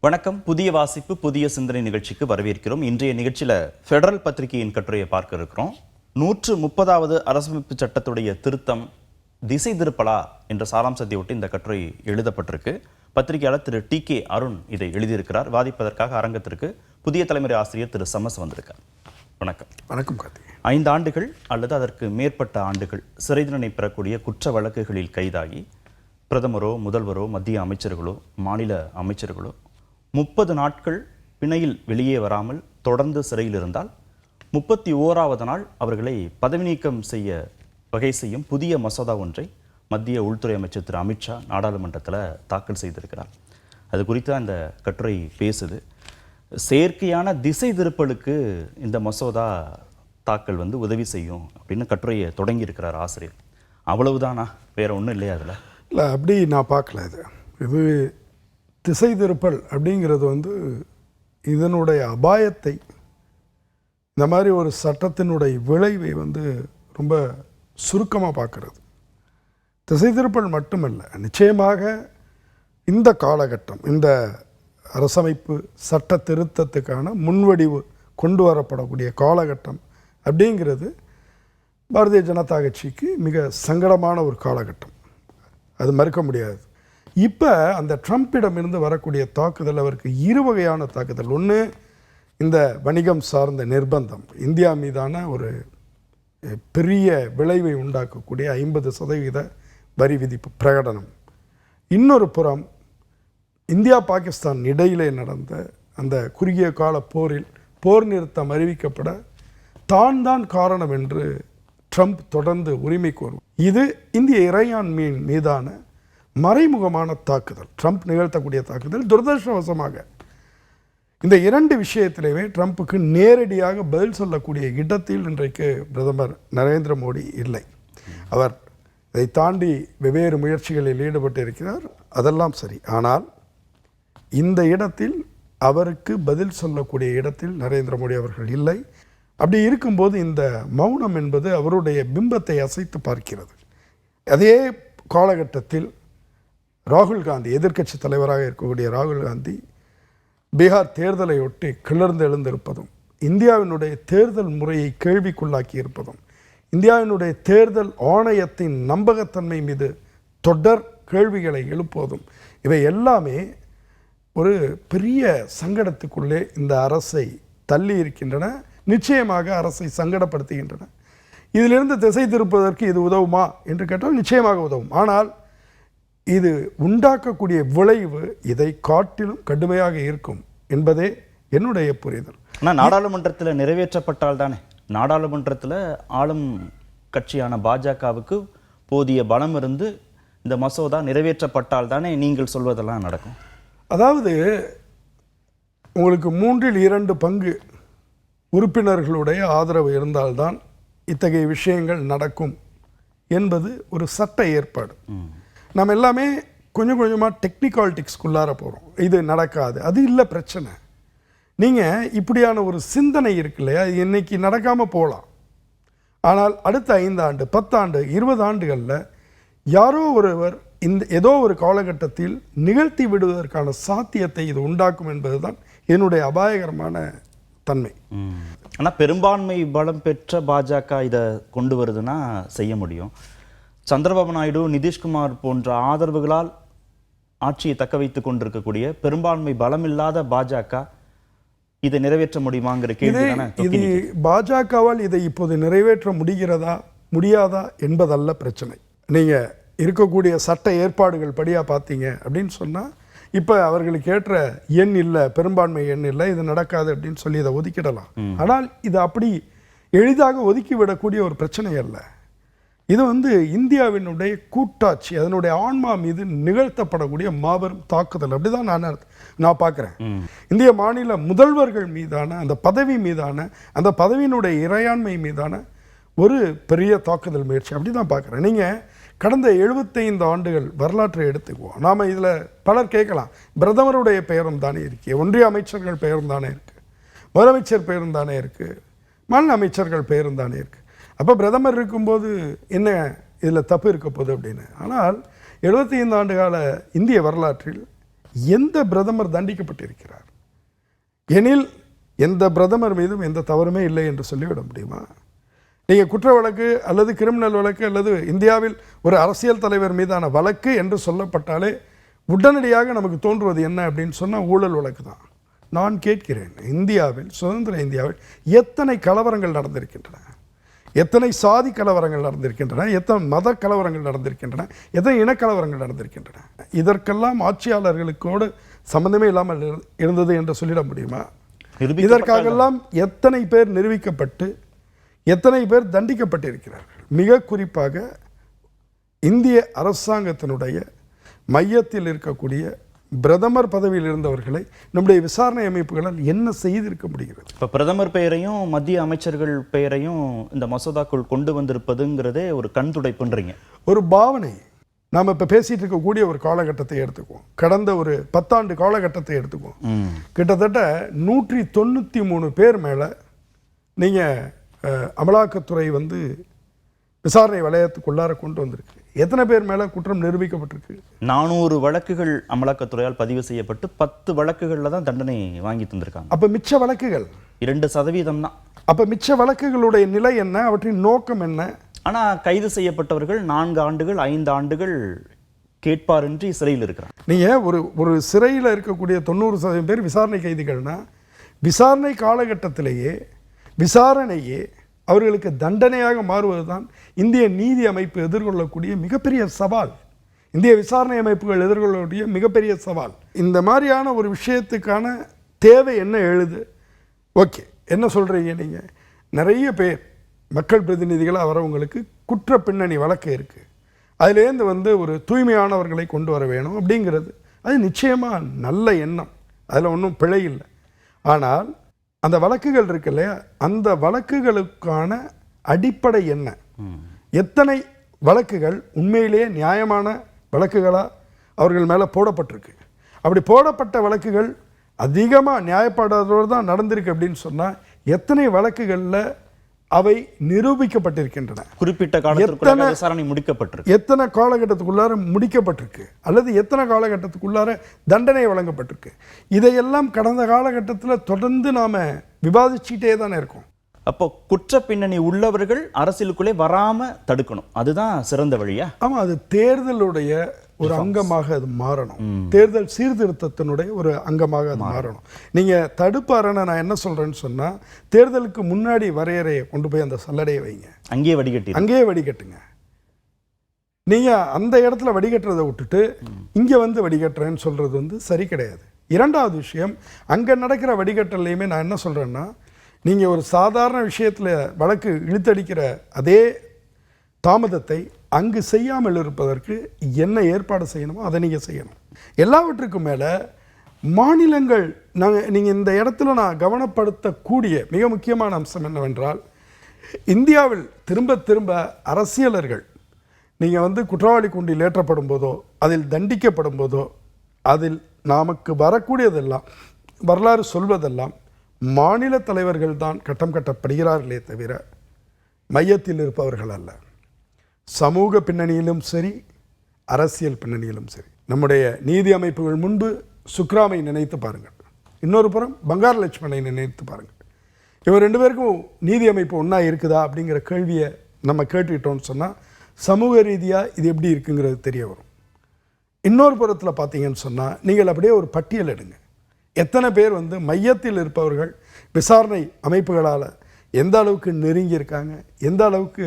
வணக்கம். புதிய வாசிப்பு புதிய சிந்தனை நிகழ்ச்சிக்கு வரவேற்கிறோம். இன்றைய நிகழ்ச்சியில் ஃபெடரல் பத்திரிகையின் கட்டுரையை பார்க்க இருக்கிறோம். 130வது அரசமைப்பு சட்டத்துடைய திருத்தம் திசை திருப்பலா என்ற சாராம்சத்தை ஒட்டி இந்த கட்டுரை எழுதப்பட்டிருக்கு. பத்திரிகையாளர் திரு டி.கே. அருண் இதை எழுதியிருக்கிறார். வாதிப்பதற்காக அரங்கத்திற்கு புதிய தலைமுறை ஆசிரியர் திரு சமஸ் வந்திருக்கார். வணக்கம். வணக்கம் கார்த்திகை. 5 ஆண்டுகள் அல்லது அதற்கு மேற்பட்ட ஆண்டுகள் சிறை தண்டனை பெறக்கூடிய குற்ற வழக்குகளில் கைதாகி பிரதமரோ முதல்வரோ மத்திய அமைச்சர்களோ மாநில அமைச்சர்களோ 30 நாட்கள் பிணையில் வெளியே வராமல் தொடர்ந்து சிறையில் இருந்தால் 31வது நாள் அவர்களை பதவி நீக்கம் செய்ய வகை செய்யும் புதிய மசோதா ஒன்றை மத்திய உள்துறை அமைச்சர் திரு அமித்ஷா நாடாளுமன்றத்தில் தாக்கல் செய்திருக்கிறார். அது குறித்து அந்த கட்டுரை பேசுது. செயற்கையான திசை திருப்பலுக்கு இந்த மசோதா தாக்கல் உதவி செய்யும் அப்படின்னு கட்டுரையை தொடங்கி இருக்கிறார் ஆசிரியர். அவ்வளவுதானா? வேற ஒன்றும் இல்லையா அதில்? இல்லை, அப்படி நான் பார்க்கல. இது திசை திருப்பல் அப்படிங்கிறது இதனுடைய அபாயத்தை, இந்த மாதிரி ஒரு சட்டத்தினுடைய விளைவை ரொம்ப சுருக்கமாக பார்க்கறது. திசை திருப்பல் மட்டுமல்ல, நிச்சயமாக இந்த காலகட்டம், இந்த அரசமைப்பு சட்ட திருத்தத்துக்கான முன்வடிவு கொண்டு வரப்படக்கூடிய காலகட்டம் அப்படிங்கிறது பாரதிய ஜனதா கட்சிக்கு மிக சங்கடமான ஒரு காலகட்டம். அது மறுக்க முடியாது. இப்போ அந்த ட்ரம்பிடமிருந்து வரக்கூடிய தாக்குதல் அவருக்கு 2 வகையான தாக்குதல். ஒன்று, இந்த வணிகம் சார்ந்த நிர்பந்தம், இந்தியா மீதான ஒரு பெரிய விளைவை உண்டாக்கக்கூடிய 50% வரி விதிப்பு பிரகடனம். இன்னொரு புறம், இந்தியா பாகிஸ்தான் இடையிலே நடந்த அந்த குறுகிய கால போரில் போர் நிறுத்தம் அறிவிக்கப்பட தான் காரணம் என்று ட்ரம்ப் தொடர்ந்து உரிமை கோரும். இது இந்திய இறையாண்மையின் மீதான மறைமுகமான தாக்குதல், ட்ரம்ப் நிகழ்த்தக்கூடிய தாக்குதல். துரதிர்ஷ்டவசமாக இந்த 2 விஷயத்திலேயே ட்ரம்ப்புக்கு நேரடியாக பதில் சொல்லக்கூடிய இடத்தில் இன்றைக்கு பிரதமர் நரேந்திர மோடி இல்லை. அவர் இதை தாண்டி வெவ்வேறு முயற்சிகளில் ஈடுபட்டு இருக்கிறார். அதெல்லாம் சரி. ஆனால் இந்த இடத்தில் அவருக்கு பதில் சொல்லக்கூடிய இடத்தில் நரேந்திர மோடி அவர்கள் இல்லை. அப்படி இருக்கும்போது இந்த மௌனம் என்பது அவருடைய பிம்பத்தை அசைத்து பார்க்கிறது. அதே காலகட்டத்தில் ராகுல் காந்தி, எதிர்க்கட்சி தலைவராக இருக்கக்கூடிய ராகுல் காந்தி, பீகார் தேர்தலையொட்டி கிளர்ந்து எழுந்திருப்பதும், இந்தியாவினுடைய தேர்தல் முறையை கேள்விக்குள்ளாக்கி இருப்பதும், இந்தியாவினுடைய தேர்தல் ஆணையத்தின் நம்பகத்தன்மை மீது தொடர் கேள்விகளை எழுப்புவதும், இவை எல்லாமே ஒரு பெரிய சங்கடத்துக்குள்ளே இந்த அரசை தள்ளி இருக்கின்றன. நிச்சயமாக அரசை சங்கடப்படுத்துகின்றன. இதிலிருந்து திசை திருப்பதற்கு இது உதவுமா என்று கேட்டால் நிச்சயமாக உதவும். ஆனால் இது உண்டாக்கக்கூடிய விளைவு இதை காட்டிலும் கடுமையாக இருக்கும் என்பதே என்னுடைய புரிதல். ஆனால் நாடாளுமன்றத்தில் நிறைவேற்றப்பட்டால் தானே, நாடாளுமன்றத்தில் ஆளும் கட்சியான பாஜகவுக்கு போதிய பலம் இருந்து இந்த மசோதா நிறைவேற்றப்பட்டால் தானே நீங்கள் சொல்வதெல்லாம் நடக்கும். அதாவது உங்களுக்கு 3/2 பங்கு உறுப்பினர்களுடைய ஆதரவு இருந்தால்தான் இத்தகைய விஷயங்கள் நடக்கும் என்பது ஒரு சட்ட ஏற்பாடு. நம்ம எல்லாமே கொஞ்சம் கொஞ்சமாக டெக்னிக்காலிட்டிக்ஸ்குள்ளார போகிறோம். இது நடக்காது, அது இல்லை பிரச்சனை. நீங்கள் இப்படியான ஒரு சிந்தனை இருக்கு இல்லையா, இன்னைக்கு நடக்காமல் போகலாம். ஆனால் அடுத்த 5 ஆண்டு 10 ஆண்டு 20 ஆண்டுகளில் யாரோ ஒருவர் இந்த ஏதோ ஒரு காலகட்டத்தில் நிகழ்த்தி விடுவதற்கான சாத்தியத்தை இது உண்டாக்கும் என்பதுதான் என்னுடைய அபாயகரமான தன்மை. ஆனால் பெரும்பான்மை பலம் பெற்ற பாஜக இதை கொண்டு வருதுன்னா செய்ய முடியும். சந்திரபாபு நாயுடு, நிதிஷ்குமார் போன்ற ஆதரவுகளால் ஆட்சியை தக்க வைத்துக் கொண்டிருக்கக்கூடிய பெரும்பான்மை பலம் இல்லாத பாஜக இதை நிறைவேற்ற முடியுமாங்கிற கேள்வி. இது பாஜகவால் இதை இப்போது நிறைவேற்ற முடியாதா என்பதல்ல பிரச்சனை. நீங்கள் இருக்கக்கூடிய சட்ட ஏற்பாடுகள் படியாக பார்த்தீங்க அப்படின்னு சொன்னால், இப்போ அவர்களுக்கு ஏற்ற எண் இல்லை, பெரும்பான்மை எண் இல்லை, இது நடக்காது அப்படின்னு சொல்லி இதை ஒதுக்கிடலாம். ஆனால் இது அப்படி எளிதாக ஒதுக்கிவிடக்கூடிய ஒரு பிரச்சனை அல்ல. இது இந்தியாவினுடைய கூட்டாட்சி, அதனுடைய ஆன்மா மீது நிகழ்த்தப்படக்கூடிய மாபெரும் தாக்குதல். அப்படிதான் நான் பார்க்குறேன். இந்திய மாநில முதல்வர்கள் மீதான அந்த பதவி மீதான, அந்த பதவியினுடைய இறையாண்மை மீதான ஒரு பெரிய தாக்குதல் முயற்சி அப்படி தான் பார்க்குறேன். நீங்கள் கடந்த 75 ஆண்டுகள் வரலாற்றை எடுத்துக்குவோம். நாம் இதில் பலர் கேட்கலாம், பிரதமருடைய பெயரும் தானே இருக்குது, ஒன்றிய அமைச்சர்கள் பெயரும் தானே இருக்குது, முதலமைச்சர் பெயரும் தானே இருக்குது, மாநில அமைச்சர்கள் பெயரும் தானே இருக்குது. அப்போ பிரதமர் இருக்கும்போது என்ன இதில் தப்பு இருக்க போகுது அப்படின்னு. ஆனால் 75 ஆண்டு கால இந்திய வரலாற்றில் எந்த பிரதமர் தண்டிக்கப்பட்டிருக்கிறார் எனில் எந்த பிரதமர் மீதும் எந்த தவறுமே இல்லை என்று சொல்லிவிட முடியுமா? நீங்கள் குற்ற வழக்கு அல்லது கிரிமினல் வழக்கு அல்லது இந்தியாவில் ஒரு அரசியல் தலைவர் மீதான வழக்கு என்று சொல்லப்பட்டாலே உடனடியாக நமக்கு தோன்றுவது என்ன அப்படின்னு சொன்னால் ஊழல் வழக்கு தான். நான் கேட்கிறேன், இந்தியாவில், சுதந்திர இந்தியாவில் எத்தனை கலவரங்கள் நடந்திருக்கின்றன, எத்தனை சாதி கலவரங்கள் நடந்திருக்கின்றன, எத்தனை மத கலவரங்கள் நடந்திருக்கின்றன, எத்தனை இனக்கலவரங்கள் நடந்திருக்கின்றன? இதற்கெல்லாம் ஆட்சியாளர்களுக்கோடு சம்பந்தமே இல்லாமல் இருந்தது என்று சொல்லிட முடியுமா? இதற்காகெல்லாம் எத்தனை பேர் நிரூபிக்கப்பட்டு எத்தனை பேர் தண்டிக்கப்பட்டிருக்கிறார்கள்? மிக குறிப்பாக இந்திய அரசாங்கத்தினுடைய மையத்தில் இருக்கக்கூடிய பிரதமர் பதவியில் இருந்தவர்களை நம்முடைய விசாரணை அமைப்புகளால் என்ன செய்திருக்க முடிகிறது? இப்போ பிரதமர் பெயரையும் மத்திய அமைச்சர்கள் பெயரையும் இந்த மசோதாக்குள் கொண்டு வந்திருப்பதுங்கிறதே ஒரு கண் துடைப்புன்றீங்க. ஒரு பாவனை. நாம் இப்போ பேசிகிட்டு இருக்கக்கூடிய ஒரு காலகட்டத்தை எடுத்துக்குவோம், கடந்த ஒரு 10 ஆண்டு காலகட்டத்தை எடுத்துக்குவோம். கிட்டத்தட்ட 193 பேர் மேலே நீங்கள் அமலாக்கத்துறை வந்து விசாரணை வளையத்துக்குள்ளார கொண்டு வந்திருக்கு. எத்தனை பேர் மேலே குற்றம் நிரூபிக்கப்பட்டிருக்கு? 400 வழக்குகள் அமலாக்கத்துறையால் பதிவு செய்யப்பட்டு 10 வழக்குகளில் தான் தண்டனை வாங்கி தந்திருக்காங்க. அப்போ மிச்ச வழக்குகள் 2% தான். அப்போ மிச்ச வழக்குகளுடைய நிலை என்ன, அவற்றின் நோக்கம் என்ன? ஆனால் கைது செய்யப்பட்டவர்கள் 4 ஆண்டுகள் 5 ஆண்டுகள் கேட்பாரின்றி சிறையில் இருக்கிறாங்க. நீங்கள் ஒரு சிறையில் இருக்கக்கூடிய 90% பேர் விசாரணை கைதிகள்னா விசாரணை காலகட்டத்திலேயே விசாரணையே அவர்களுக்கு தண்டனையாக மாறுவது தான் இந்திய நீதி அமைப்பு எதிர்கொள்ளக்கூடிய மிகப்பெரிய சவால். இந்திய விசாரணை அமைப்புகள் எதிர்கொள்ளக்கூடிய மிகப்பெரிய சவால். இந்த மாதிரியான ஒரு விஷயத்துக்கான தேவை என்ன எழுது? ஓகே, என்ன சொல்கிறீங்க நீங்கள்? நிறைய பேர் மக்கள் பிரதிநிதிகளாக வரவங்களுக்கு குற்ற பின்னணி வழக்கு இருக்குது, அதுலேருந்து வந்து ஒரு தூய்மையானவர்களை கொண்டு வர வேணும் அப்படிங்கிறது அது நிச்சயமாக நல்ல எண்ணம், அதில் ஒன்றும் பிழை இல்லை. ஆனால் அந்த வழக்குகள் இருக்கு இல்லையா, அந்த வழக்குகளுக்கான அடிப்படை என்ன? எத்தனை வழக்குகள் உண்மையிலேயே நியாயமான வழக்குகளாக அவர்கள் மேலே போடப்பட்டிருக்கு? அப்படி போடப்பட்ட வழக்குகள் அதிகமாக நியாயப்படாதோடு தான் நடந்திருக்கு அப்படின்னு சொன்னால் எத்தனை வழக்குகளில் அவை நிரூபிக்கப்பட்டிருக்கின்றன? குறிப்பிட்ட காலத்திற்குள்ளார விசாரணை முடிக்கப்பட்டிருக்கு. எத்தனை காலகட்டத்துக்குள்ளார முடிக்கப்பட்டிருக்கு அல்லது எத்தனை காலகட்டத்துக்குள்ளார தண்டனை வழங்கப்பட்டிருக்கு? இதையெல்லாம் கடந்த காலகட்டத்தில் தொடர்ந்து நாம் விவாதிச்சுட்டே தானே இருக்கோம். அப்போ குற்ற பின்னணி உள்ளவர்கள் அரசியலுக்குள்ளே வராமல் தடுக்கணும், அதுதான் சிறந்த வழியா? ஆமாம், அது தேர்தலுடைய ஒரு அங்கமாக அது மாறணும். தேர்தல் சீர்திருத்தத்தினுடைய ஒரு அங்கமாக அது மாறணும். நீங்கள் தடுப்பாரன்னு நான் என்ன சொல்கிறேன்னு சொன்னால், தேர்தலுக்கு முன்னாடி வரையறையை கொண்டு போய் அந்த சல்லடையை வைங்க, அங்கேயே வடிகட்டுங்க. நீங்கள் அந்த இடத்துல வடிகட்டுறதை விட்டுட்டு இங்கே வந்து வடிகட்டுறேன்னு சொல்கிறது வந்து சரி கிடையாது. இரண்டாவது விஷயம், அங்கே நடக்கிற வடிகட்டல்லையுமே நான் என்ன சொல்கிறேன்னா, நீங்கள் ஒரு சாதாரண விஷயத்தில் வழக்கு இழுத்தடிக்கிற அதே தாமதத்தை அங்கு செய்யாமல் இருப்பதற்கு என்ன ஏற்பாடு செய்யணுமோ அதை நீங்கள் செய்யணும். எல்லாவற்றுக்கும் மேலே மாநிலங்கள், நீங்கள் இந்த இடத்துல நான் கவனப்படுத்தக்கூடிய மிக முக்கியமான அம்சம் என்னவென்றால், இந்தியாவில் திரும்ப திரும்ப அரசியலர்கள் நீங்கள் வந்து குற்றவாளி கூண்டில் ஏற்றப்படும் போதோ அதில் தண்டிக்கப்படும் போதோ அதில் நமக்கு வரக்கூடியதெல்லாம் வரலாறு சொல்வதெல்லாம் மாநில தலைவர்கள் தான் கட்டம் கட்டப்படுகிறார்களே தவிர மையத்தில் இருப்பவர்கள் அல்ல. சமூக பின்னணியிலும் சரி, அரசியல் பின்னணியிலும் சரி. நம்முடைய நீதி அமைப்புகள் முன்பு சுக்ராமை நினைத்து பாருங்கள், இன்னொரு புறம் பங்கார லட்சுமணனை நினைத்து பாருங்கள். இவர் 2 பேருக்கும் நீதி அமைப்பு ஒன்றா இருக்குதா அப்படிங்கிற கேள்வியை நம்ம கேட்டுக்கிட்டோம்னு சொன்னால் சமூக ரீதியாக இது எப்படி இருக்குங்கிறது தெரிய வரும். இன்னொரு புறத்தில் பார்த்தீங்கன்னு சொன்னால் நீங்கள் அப்படியே ஒரு பட்டியல் எடுங்க, எத்தனை பேர் வந்து மையத்தில் இருப்பவர்கள் விசாரணை அமைப்புகளால் எந்த அளவுக்கு நெருங்கியிருக்காங்க, எந்த அளவுக்கு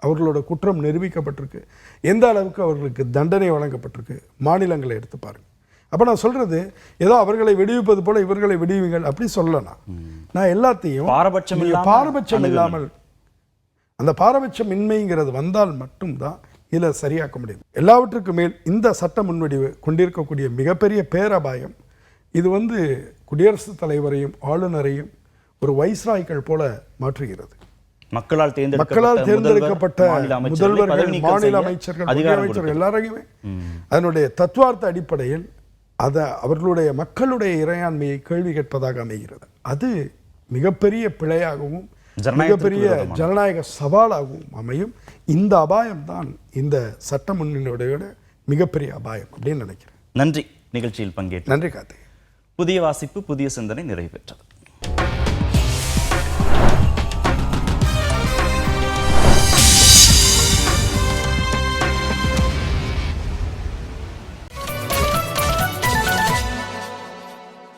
அவர்களோட குற்றம் நிரூபிக்கப்பட்டிருக்கு, எந்த அளவுக்கு அவர்களுக்கு தண்டனை வழங்கப்பட்டிருக்கு, மாநிலங்களை எடுத்து பாருங்கள். அப்போ நான் சொல்கிறது ஏதோ அவர்களை விடுவிப்பது போல் இவர்களை விடுவிங்கள் அப்படி சொல்லலாம். நான் எல்லாத்தையும் பாரபட்சம் இல்லாமல், அந்த பாரபட்சமின்மைங்கிறது வந்தால் மட்டும்தான் இதில் சரியாக்க முடியும். எல்லாவற்றுக்கும் மேல் இந்த சட்ட முன்வடிவு கொண்டிருக்கக்கூடிய மிகப்பெரிய பேரபாயம், இது வந்து குடியரசுத் தலைவரையும் ஆளுநரையும் ஒரு வைஸ்ராய்கள் போல மாற்றுகிறது. மக்களால் தேர்ந்தெடுக்கப்பட்ட முதல்வர்கள், மாநில அமைச்சர்கள் எல்லாரையுமே அதனுடைய தத்துவார்த்த அடிப்படையில் அதை அவர்களுடைய மக்களுடைய இறையாண்மையை கேள்வி கேட்பதாக அமைகிறது. அது மிகப்பெரிய பிழையாகவும் மிகப்பெரிய ஜனநாயக சவாலாகவும் அமையும். இந்த அபாயம் தான் இந்த சட்ட முன்வடிவோட மிகப்பெரிய அபாயம் அப்படின்னு நினைக்கிறேன். நன்றி. நிகழ்ச்சியில் பங்கேற்று நன்றி கார்த்திக். புதிய வாசிப்பு புதிய சிந்தனை நிறைவு பெற்றது.